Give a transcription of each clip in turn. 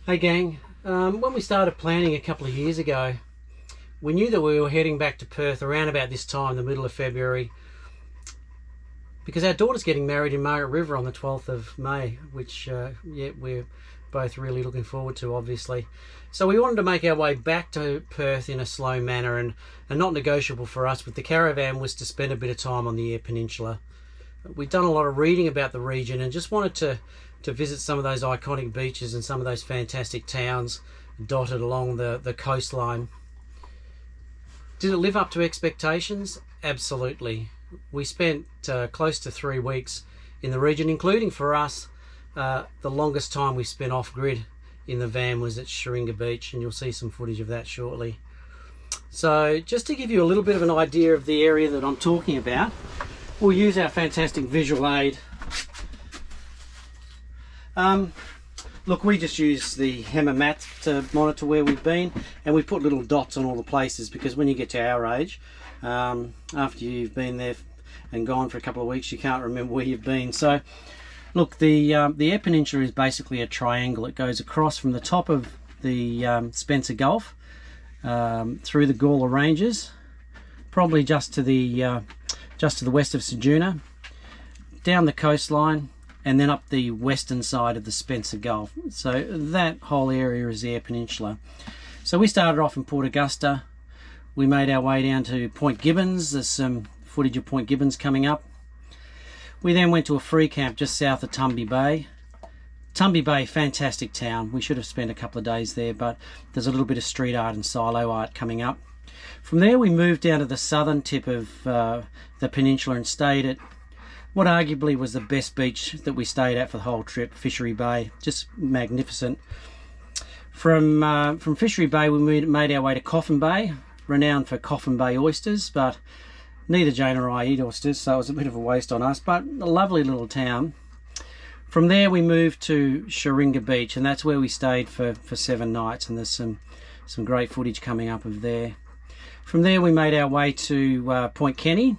Hey gang, when we started planning a couple of years ago, we knew that we were heading back to Perth around about this time, the middle of February, because our daughter's getting married in Margaret River on the 12th of May, which we're both really looking forward to, obviously. So we wanted to make our way back to Perth in a slow manner, and not negotiable for us with the caravan was to spend a bit of time on the Eyre Peninsula. We've done a lot of reading about the region and just wanted to visit some of those iconic beaches and some of those fantastic towns dotted along the coastline. Did it live up to expectations? Absolutely. We spent close to 3 weeks in the region, including for us the longest time we spent off-grid in the van was at Sharinga Beach, and you'll see some footage of that shortly. So just to give you a little bit of an idea of the area that I'm talking about, we'll use our fantastic visual aid. Look, we just use the hammer map to monitor where we've been, and we put little dots on all the places because when you get to our age, after you've been there and gone for a couple of weeks, you can't remember where you've been. So look, the Eyre Peninsula is basically a triangle. It goes across from the top of the Spencer Gulf through the Gawler Ranges, probably just to the west of Ceduna, down the coastline, and then up the western side of the Spencer Gulf. So that whole area is the Eyre Peninsula. So we started off in Port Augusta. We made our way down to Point Gibbons. There's some footage of Point Gibbons coming up. We then went to a free camp just south of Tumby Bay. Tumby Bay, fantastic town. We should have spent a couple of days there, but there's a little bit of street art and silo art coming up. From there we moved down to the southern tip of the peninsula and stayed at what arguably was the best beach that we stayed at for the whole trip, Fishery Bay. Just magnificent. From Fishery Bay we made our way to Coffin Bay, renowned for Coffin Bay oysters, but neither Jane or I eat oysters, so it was a bit of a waste on us, but a lovely little town. From there we moved to Sharinga Beach, and that's where we stayed for 7 nights, and there's some great footage coming up of there. From there we made our way to Point Kenny,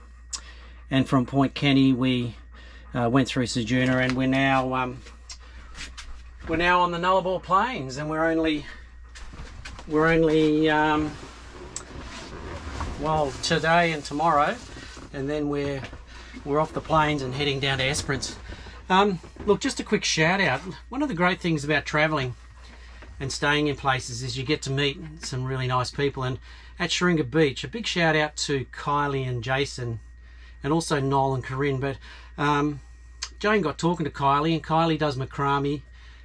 and from Point Kenny we went through Ceduna, and we're now on the Nullarbor Plains, and we're only well, today and tomorrow, and then we're off the plains and heading down to Esperance. Look, just a quick shout out. One of the great things about traveling and staying in places is you get to meet some really nice people, and at Sharinga Beach, a big shout out to Kylie and Jason, and also Noel and Corinne. But Jane got talking to Kylie, and Kylie does macrame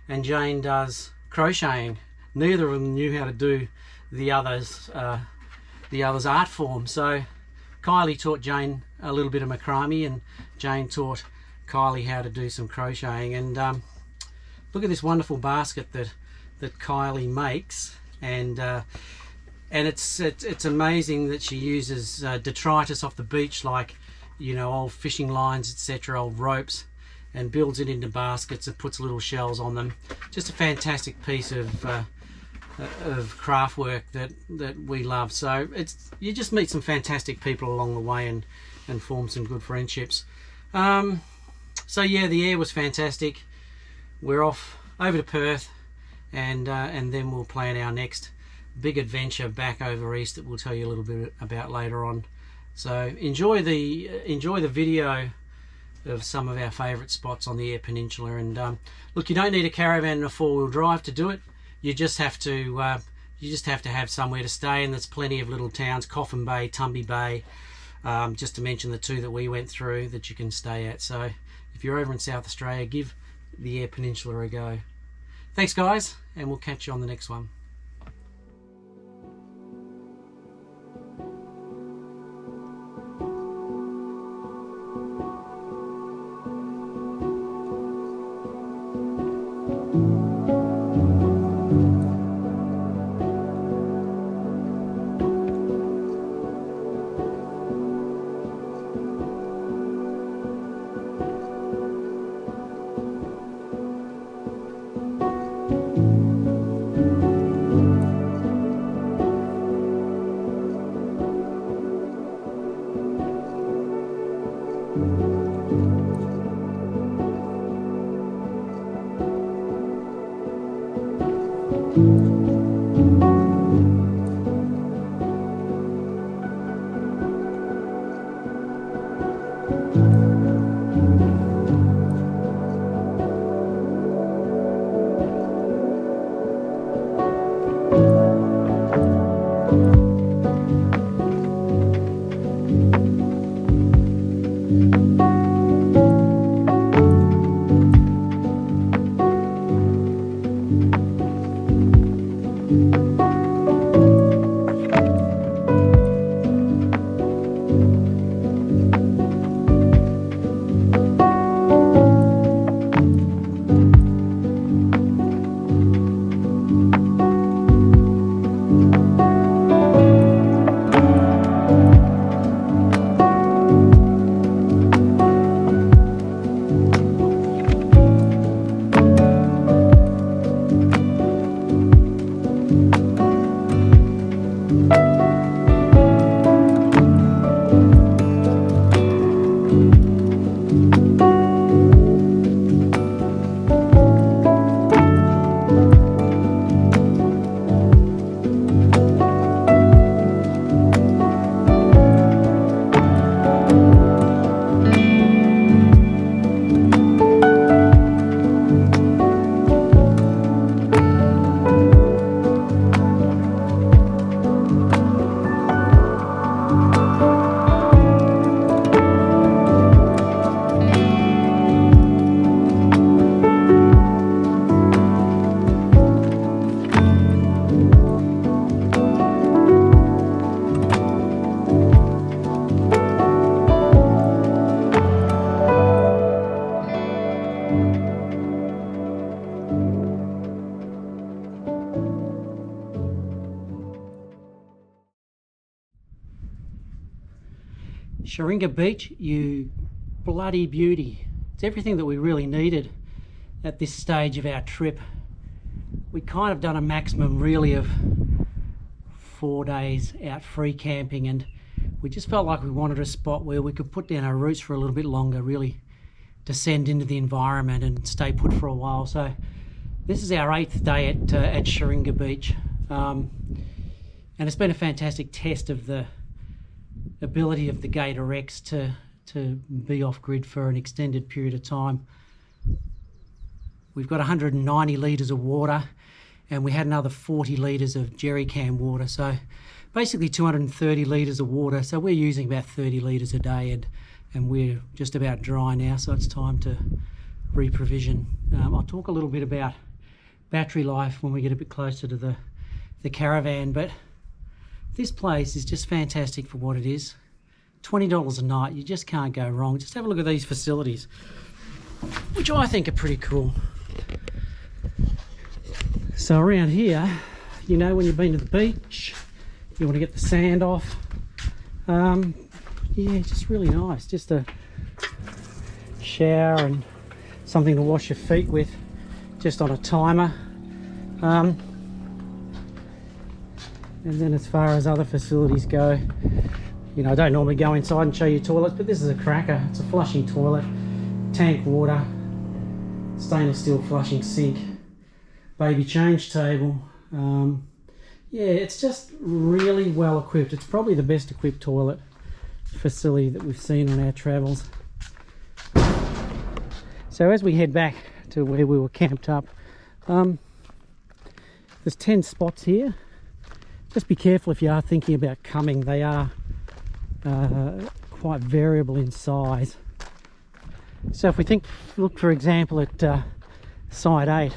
and Jane does crocheting. Neither of them knew how to do the other's art form, so Kylie taught Jane a little bit of macrame, and Jane taught Kylie how to do some crocheting. And look at this wonderful basket that Kylie makes, and it's amazing that she uses detritus off the beach, like, you know, old fishing lines, etc., old ropes, and builds it into baskets and puts little shells on them. Just a fantastic piece of craft work that we love. So you just meet some fantastic people along the way and form some good friendships. So yeah, the air was fantastic. We're off over to Perth, and then we'll plan our next big adventure back over east that we'll tell you a little bit about later on. So enjoy the video of some of our favourite spots on the Eyre Peninsula. And look, you don't need a caravan and a 4-wheel drive to do it. You just have to have somewhere to stay, and there's plenty of little towns, Coffin Bay, Tumby Bay, just to mention the 2 that we went through, that you can stay at. So if you're over in South Australia, give the Eyre Peninsula a go. Thanks guys, and we'll catch you on the next one. Eyre Beach, you bloody beauty. It's everything that we really needed at this stage of our trip. We kind of done a maximum really of 4 days out free camping, and we just felt like we wanted a spot where we could put down our roots for a little bit longer, really descend into the environment and stay put for a while. So this is our 8th day at Eyre Beach, and it's been a fantastic test of the ability of the Gator X to be off grid for an extended period of time. We've got 190 litres of water, and we had another 40 litres of jerry can water, so basically 230 litres of water. So we're using about 30 litres a day, and we're just about dry now, so it's time to reprovision. I'll talk a little bit about battery life when we get a bit closer to the caravan, but this place is just fantastic for what it is. $20 a night, you just can't go wrong. Just have a look at these facilities, which I think are pretty cool. So around here, you know, when you've been to the beach, you want to get the sand off. Yeah, just really nice. Just a shower and something to wash your feet with, just on a timer. And then as far as other facilities go, you know, I don't normally go inside and show you toilets, but this is a cracker. It's a flushing toilet, tank water, stainless steel flushing sink, baby change table. Yeah, it's just really well equipped. It's probably the best equipped toilet facility that we've seen on our travels. So as we head back to where we were camped up, there's 10 spots here. Just be careful if you are thinking about coming. They are quite variable in size. So if we look for example at side 8,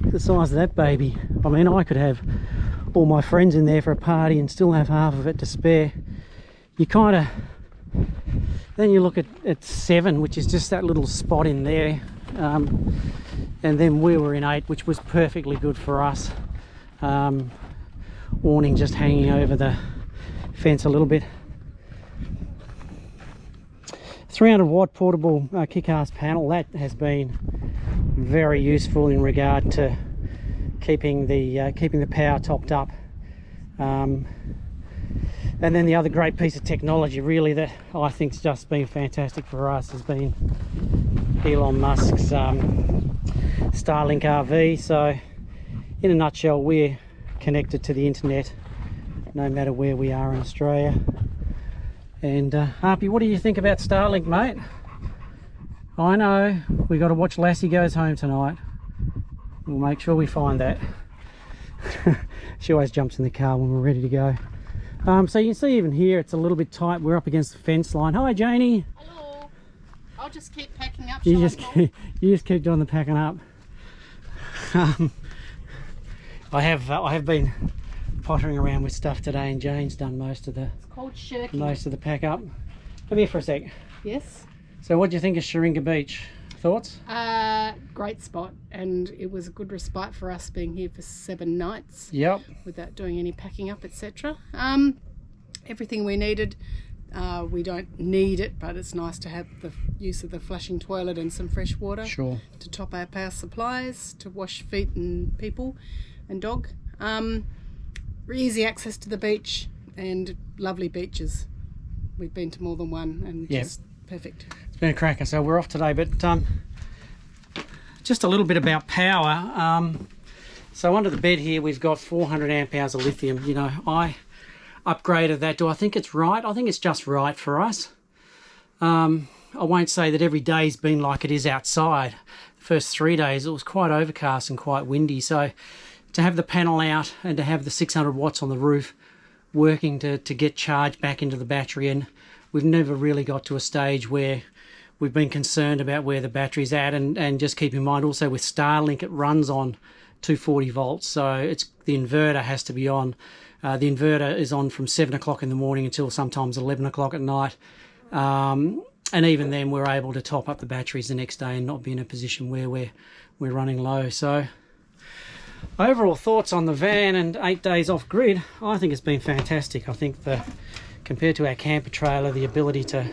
look at the size of that baby. I mean, I could have all my friends in there for a party and still have half of it to spare. You kind of, then you look at 7, which is just that little spot in there, and then we were in 8, which was perfectly good for us. Awning just hanging over the fence a little bit. 300 watt portable kick-ass panel, that has been very useful in regard to keeping the power topped up. And then the other great piece of technology really that I think's just been fantastic for us has been Elon Musk's Starlink RV. So in a nutshell, we're connected to the internet no matter where we are in Australia. And Harpy, what do you think about Starlink, mate? I know, we got to watch Lassie Goes Home tonight. We'll make sure we find that. She always jumps in the car when we're ready to go. So you can see even here it's a little bit tight. We're up against the fence line. Hi Janie. Hello. I'll just keep packing up. You just keep doing the packing up. I have been pottering around with stuff today, and Jane's done most of the pack up. Come here for a sec. Yes. So what do you think of Sharinga Beach? Thoughts? Great spot, and it was a good respite for us being here for 7 nights. Yep. Without doing any packing up, etc. Everything we needed. We don't need it, but it's nice to have the use of the flushing toilet and some fresh water. Sure. To top up our supplies, to wash feet and people and dog. Easy access to the beach and lovely beaches. We've been to more than one, and just perfect. It's been a cracker. So we're off today, but just a little bit about power. So under the bed here we've got 400 amp hours of lithium. You know, I upgraded that. Do I think it's right? I think it's just right for us. I won't say that every day's been like it is outside. The first 3 days it was quite overcast and quite windy, so to have the panel out and to have the 600 watts on the roof working to get charged back into the battery, and we've never really got to a stage where we've been concerned about where the battery's at. And just keep in mind also with Starlink, it runs on 240 volts, so it's the inverter has to be on. The inverter is on from 7 o'clock in the morning until sometimes 11 o'clock at night, and even then we're able to top up the batteries the next day and not be in a position where we're running low. So overall thoughts on the van and 8 days off grid, I think it's been fantastic. I think compared to our camper trailer, the ability to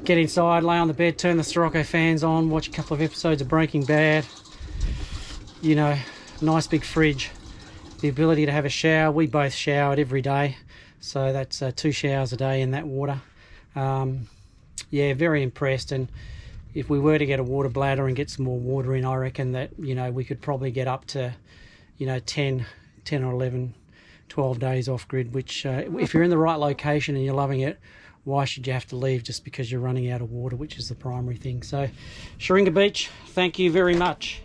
get inside, lay on the bed, turn the Sirocco fans on, watch a couple of episodes of Breaking Bad, you know, nice big fridge, the ability to have a shower. We both showered every day, so that's 2 showers a day in that water. Yeah, very impressed. And if we were to get a water bladder and get some more water in, I reckon that, you know, we could probably get up to, you know, 10 or 11, 12 days off grid, which if you're in the right location and you're loving it, why should you have to leave just because you're running out of water, which is the primary thing. So Sharinga Beach, thank you very much.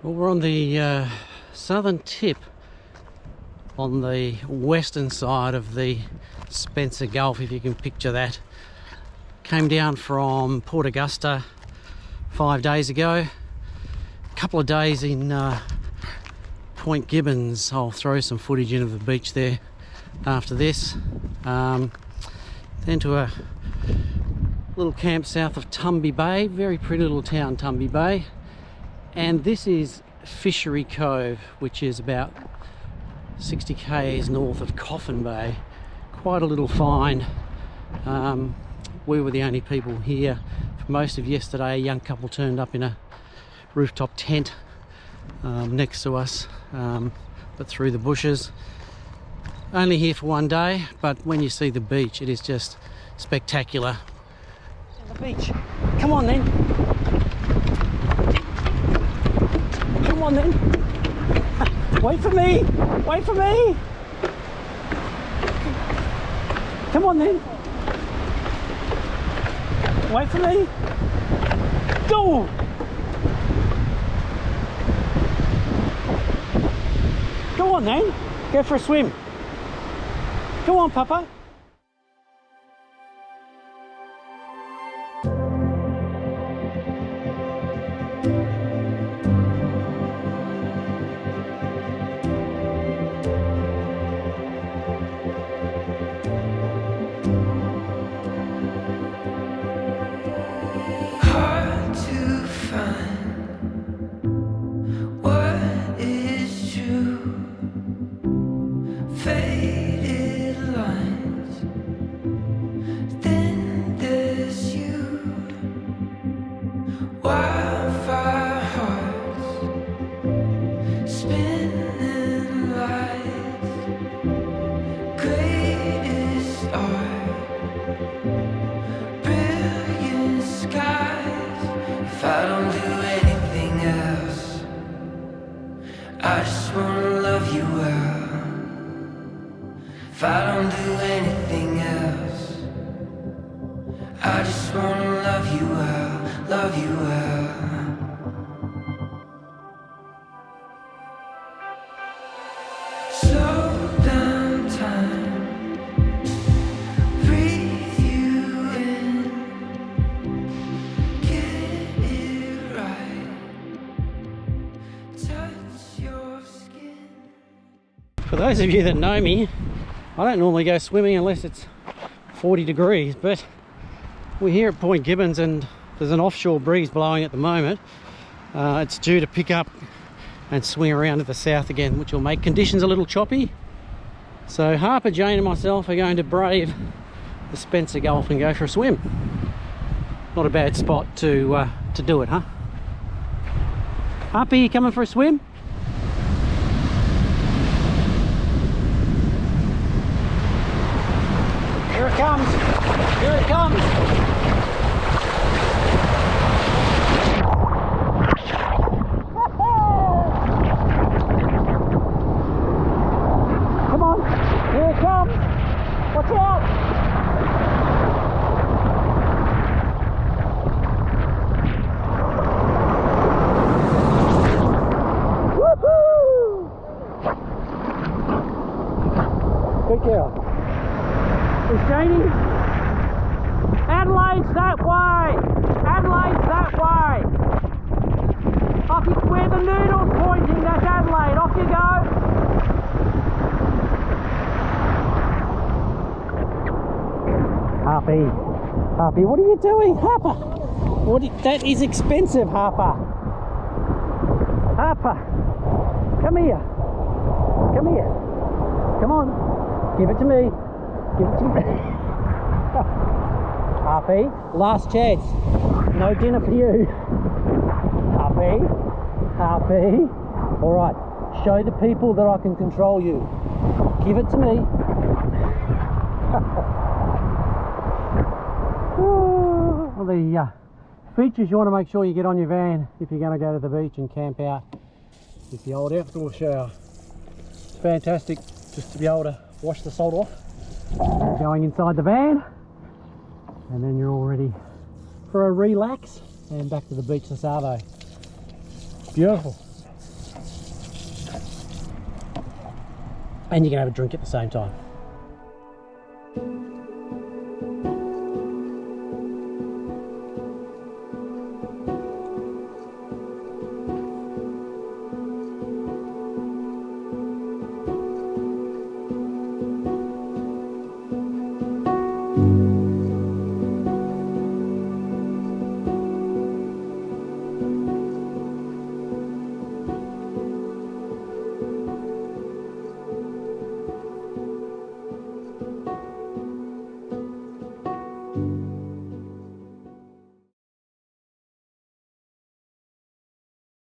Well, we're on the southern tip on the western side of the Spencer Gulf, if you can picture that. Came down from Port Augusta 5 days ago. A couple of days in Point Gibbons. I'll throw some footage into the beach there after this. Then to a little camp south of Tumby Bay, very pretty little town, Tumby Bay. And this is Fishery Cove, which is about 60 k's north of Coffin Bay. Quite a little find. We were the only people here for most of yesterday. A young couple turned up in a rooftop tent next to us, but through the bushes. Only here for 1 day, but when you see the beach, it is just spectacular. The beach. Come on then. Come on then. Wait for me. Wait for me. Come on then. Wait for me. Go. Go on then. Go for a swim. Go on, Papa. Wildfire hearts, spinning lights, greatest art, brilliant skies. If I don't do anything else, I just wanna love you well. If I don't do anything else, I just wanna love you well, love you well. Slow down time, breathe you in, get it right, touch your skin. For those of you that know me, I don't normally go swimming unless it's 40 degrees, but we're here at Point Gibbons and there's an offshore breeze blowing at the moment. It's due to pick up and swing around to the south again, which will make conditions a little choppy. So Harper, Jane and myself are going to brave the Spencer Gulf and go for a swim. Not a bad spot to do it, huh? Harper, you coming for a swim? Here it comes! Here it comes! Come on! Here it comes! Watch out! Woohoo! Good girl. Is Janie? Adelaide's that way! Adelaide's that way! Off you, where the noodle's pointing, that's Adelaide. Off you go! Harpy, Harpy, what are you doing? Harper! That is expensive, Harper! Harper! Come here! Come here! Come on! Give it to me! Give it to me. Harpy, last chance. No dinner for you. Harpy, Harpy. All right, show the people that I can control you. Give it to me. Well, the features you want to make sure you get on your van if you're going to go to the beach and camp out is the old outdoor shower. It's fantastic just to be able to wash the salt off. Going inside the van, and then you're all ready for a relax and back to the beach this Arvo. Beautiful. And you can have a drink at the same time.